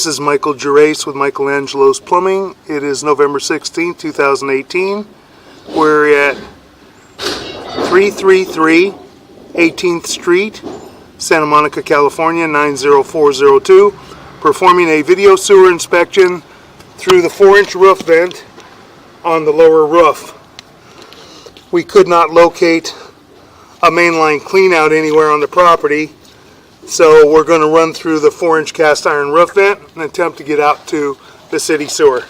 This is Michael Gerace with Michelangelo's Plumbing. It is November 16, 2018. We're at 333 18th Street, Santa Monica, California, 90402, performing a video sewer inspection through the 4-inch roof vent on the lower roof. We could not locate a mainline cleanout anywhere on the property, so we're going to run through the 4-inch cast iron roof vent and attempt to get out to the city sewer.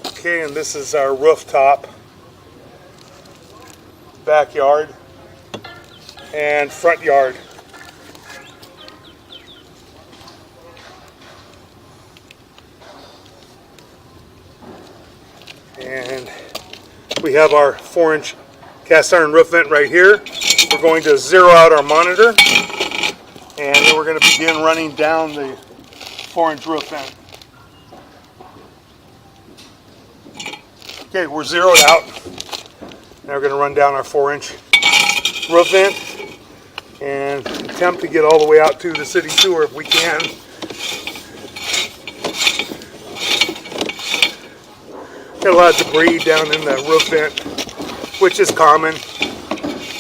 Okay, and this is our rooftop, backyard, and front yard. And we have our 4-inch cast iron roof vent right here. We're going to zero out our monitor, and then we're going to begin running down the 4-inch roof vent. Okay, we're zeroed out. Now we're going to run down our 4-inch roof vent and attempt to get all the way out to the city sewer if we can. Got a lot of debris down in the roof vent, which is common.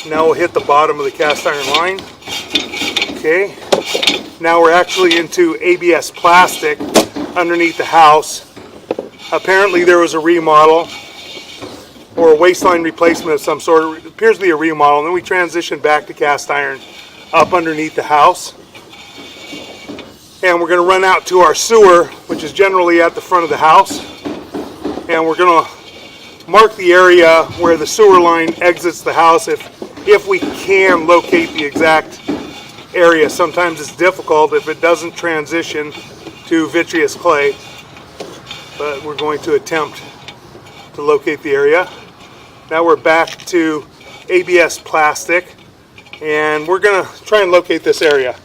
Now we'll hit the bottom of the cast iron line. Okay, now we're actually into ABS plastic underneath the house. Apparently there was a remodel or a waistline replacement of some sort. It appears to be a remodel, and then we transitioned back to cast iron up underneath the house. And we're going to run out to our sewer, which is generally at the front of the house. And we're going to mark the area where the sewer line exits the house if we can locate the exact area. Sometimes it's difficult if it doesn't transition to vitreous clay, but we're going to attempt to locate the area. Now we're back to ABS plastic, and we're going to try and locate this area.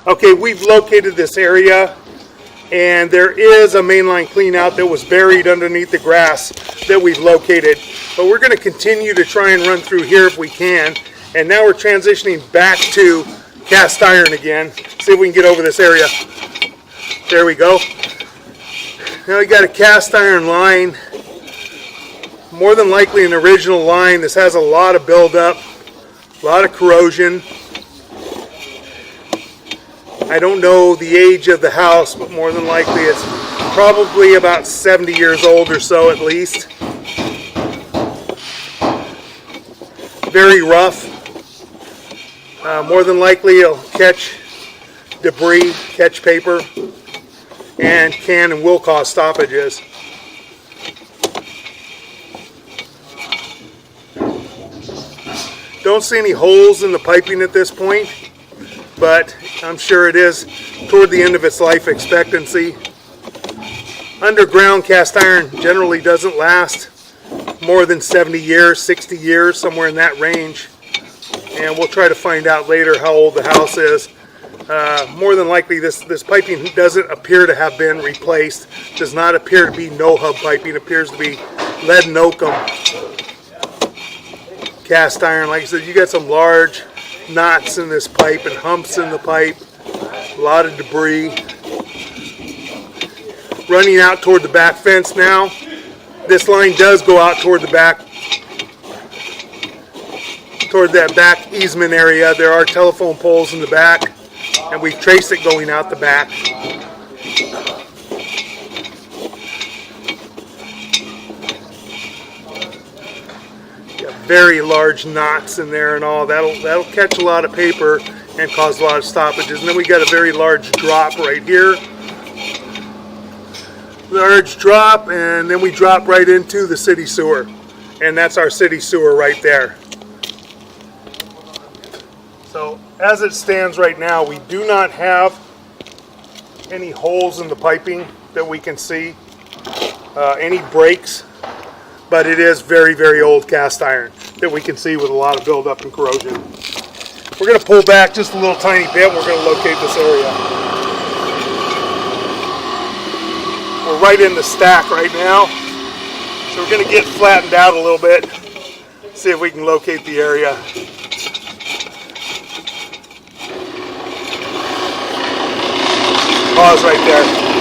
Okay, we've located this area, and there is a mainline clean out that was buried underneath the grass that we've located. But we're going to continue to try and run through here if we can. And now we're transitioning back to cast iron again. See if we can get over this area. There we go. Now we got a cast iron line more than likely an original line. This has a lot of buildup, a lot of corrosion. I don't know the age of the house, but more than likely it's probably about 70 years old or so at least. Very rough. More than likely it'll catch debris, catch paper, and can and will cause stoppages. Don't see any holes in the piping at this point, but I'm sure it is toward the end of its life expectancy. Underground cast iron generally doesn't last more than 70 years, 60 years, somewhere in that range. And we'll try to find out later how old the house is. More than likely this piping doesn't appear to have been replaced. Does not appear to be no-hub piping. Appears to be lead and oakum cast iron. Like I said, you got some large knots in this pipe and humps in the pipe. A lot of debris. Running out toward the back fence now. This line does go out toward the back, toward that back easement area. There are telephone poles in the back, and we've traced it going out the back. Got very large knots in there and all. That'll catch a lot of paper and cause a lot of stoppages. And then we got a very large drop right here. Large drop, and then we drop right into the city sewer. And that's our city sewer right there. So as it stands right now, we do not have any holes in the piping that we can see, any breaks, but it is very, very old cast iron that we can see with a lot of buildup and corrosion. We're going to pull back just a little tiny bit and we're going to locate this area. We're right in the stack right now, so we're going to get flattened out a little bit, see if we can locate the area. Pause right there.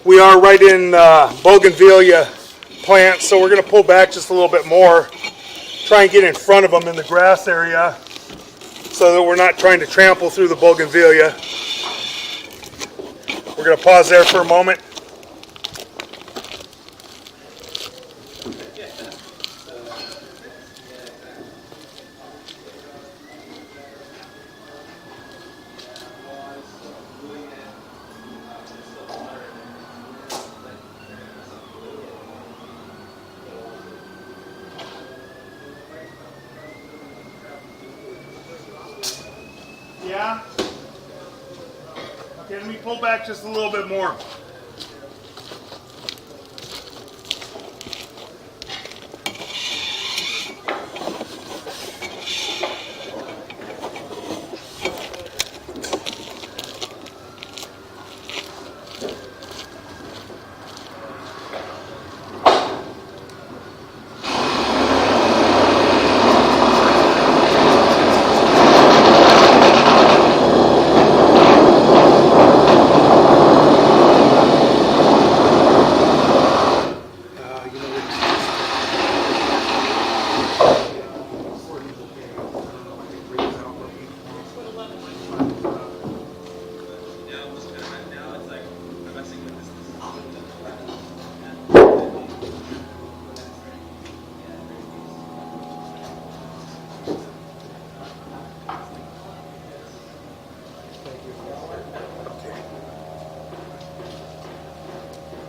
We are right in Bougainvillea plants, so we're going to pull back just a little bit more, try and get in front of them in the grass area so that we're not trying to trample through the Bougainvillea. We're going to pause there for a moment. Yeah? Okay, let me pull back just a little bit more.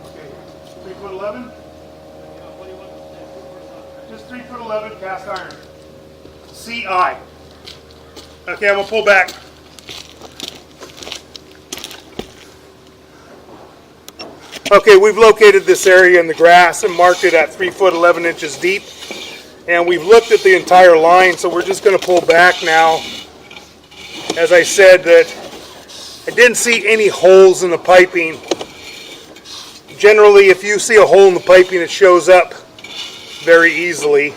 Okay. 3'11"? Just 3'11" cast iron. CI. Okay, I'm gonna pull back. Okay, we've located this area in the grass and marked it at 3 foot 11 inches deep. And we've looked at the entire line, so we're just going to pull back now. As I said, that I didn't see any holes in the piping. Generally, if you see a hole in the piping, it shows up very easily,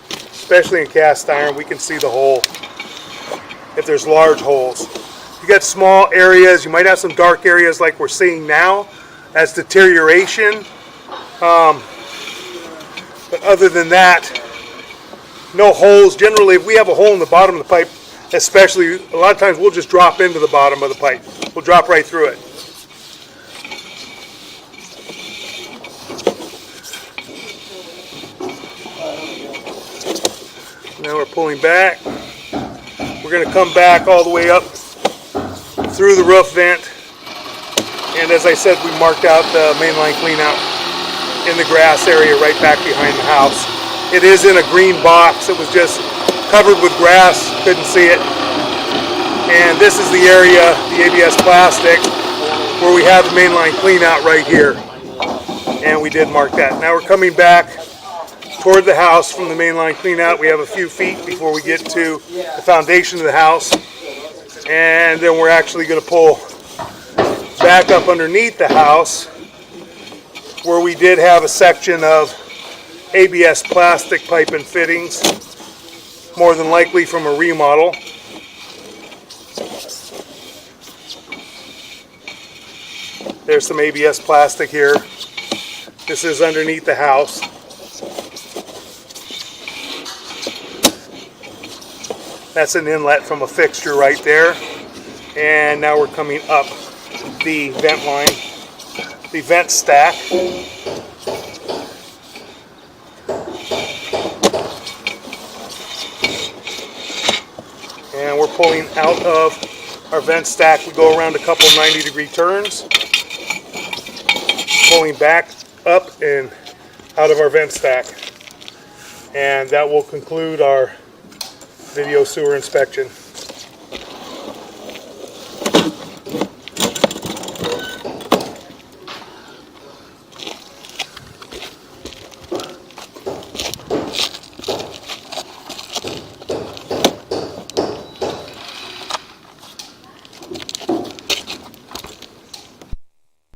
especially in cast iron. We can see the hole if there's large holes. You got small areas, you might have some dark areas like we're seeing now. That's deterioration. But other than that, no holes. Generally, if we have a hole in the bottom of the pipe, especially, a lot of times we'll just drop into the bottom of the pipe. We'll drop right through it. Now we're pulling back. We're going to come back all the way up through the roof vent. And as I said, we marked out the mainline cleanout in the grass area right back behind the house. It is in a green box. It was just covered with grass. Couldn't see it. And this is the area, the ABS plastic, where we have the mainline cleanout right here. And we did mark that. Now we're coming back toward the house from the mainline cleanout. We have a few feet before we get to the foundation of the house. And then we're actually going to pull back up underneath the house where we did have a section of ABS plastic pipe and fittings, more than likely from a remodel. There's some ABS plastic here. This is underneath the house. That's an inlet from a fixture right there. And now we're coming up the vent line, the vent stack. And we're pulling out of our vent stack. We go around a couple 90-degree turns, pulling back up and out of our vent stack. And that will conclude our video sewer inspection.